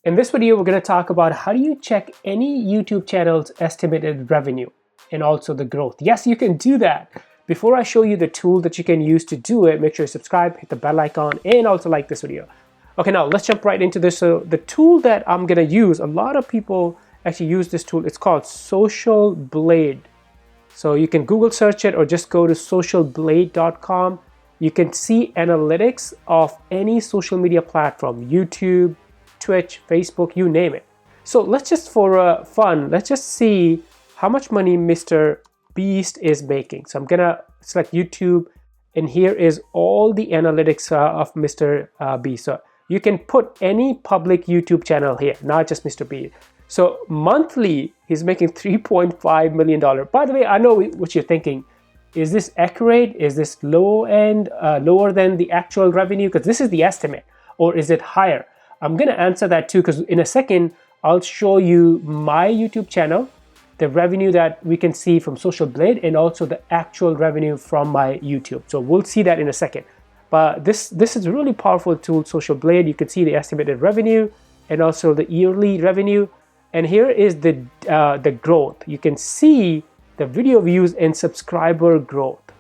In this video, we're going to talk about how do you check any YouTube channel's estimated revenue and also the growth. Yes, you can do that. Before I show you the tool that you can use to do it, make sure you subscribe, hit the bell icon, and also like this video. Okay, now let's jump right into this. So the tool that I'm going to use, a lot of people actually use this tool. It's called SocialBlade. So you can Google search it or just go to socialblade.com. You can see analytics of any social media platform, YouTube, Twitch, Facebook, you name it. So let's just, for fun, let's just see how much money Mr. Beast is making. So I'm gonna select YouTube, and here is all the analytics of Mr. Beast. So you can put any public YouTube channel here, not just Mr. Beast. So monthly, he's making $3.5 million. By the way, I know what you're thinking. Is this accurate? Is this low end, lower than the actual revenue? Because this is the estimate. Or is it higher? I'm going to answer that too, because in a second, I'll show you my YouTube channel, the revenue that we can see from SocialBlade, and also the actual revenue from my YouTube. So we'll see that in a second. But this is a really powerful tool, SocialBlade. You can see the estimated revenue and also the yearly revenue. And here is the growth. You can see the video views and subscriber growth.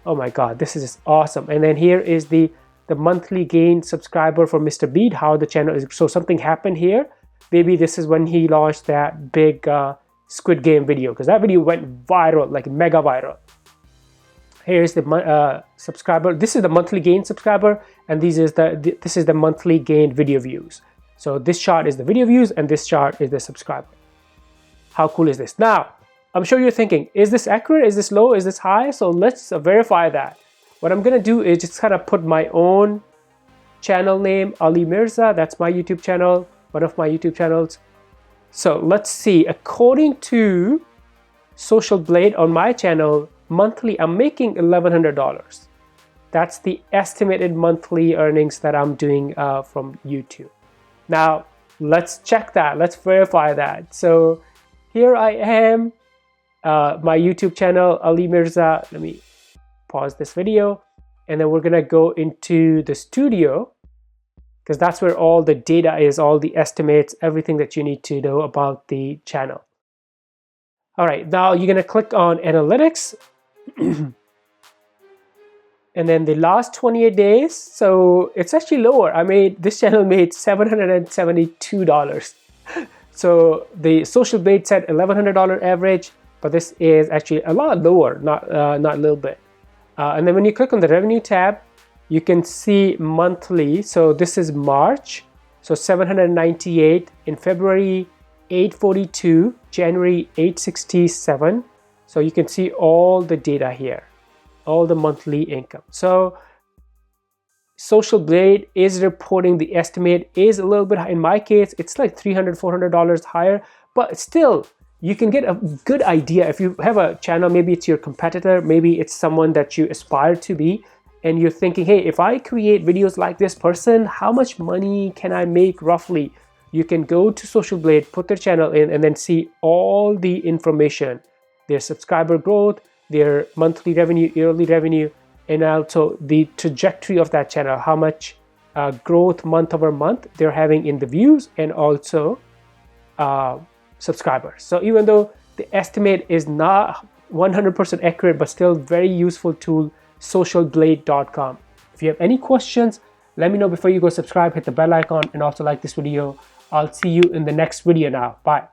Oh my God, this is just awesome. And then here is the monthly gain subscriber for Mr. Beast, how the channel is. So something happened here. Maybe this is when he launched that big Squid Game video, because that video went viral, like mega viral. Here's the subscriber. This is the monthly gain subscriber, and this is the monthly gain video views. So this chart is the video views, and this chart is the subscriber. How cool is this? Now, I'm sure you're thinking, is this accurate? Is this low? Is this high? So let's verify that. What I'm gonna do is just kind of put my own channel name, Ali Mirza. That's my YouTube channel, one of my YouTube channels. So let's see, according to SocialBlade on my channel, monthly, I'm making $1,100. That's the estimated monthly earnings that I'm doing from YouTube. Now, let's check that. Let's verify that. So here I am, my YouTube channel, Ali Mirza. Let me pause this video, and then we're gonna go into the studio, because that's where all the data is, all the estimates, everything that you need to know about the channel. All right, now you're gonna click on analytics, and then the last 28 days. So it's actually lower. This channel made $772. So the SocialBlade said $1,100 average, but this is actually a lot lower, not a little bit. And then when you click on the revenue tab, you can see monthly. So this is March, so 798, in February 842, January 867. So you can see all the data here, all the monthly income. So SocialBlade is reporting the estimate is a little bit high. In my case, it's like $300, $400 higher, but still, you can get a good idea. If you have a channel, maybe it's your competitor, maybe it's someone that you aspire to be, and you're thinking, hey, if I create videos like this person, how much money can I make roughly? You can go to SocialBlade, put their channel in, and then see all the information, their subscriber growth, their monthly revenue, yearly revenue, and also the trajectory of that channel, how much growth month over month they're having in the views and also subscribers. So even though the estimate is not 100% accurate, but still very useful tool, socialblade.com. If you have any questions, let me know before you go subscribe, hit the bell icon, and also like this video. I'll see you in the next video now. Bye.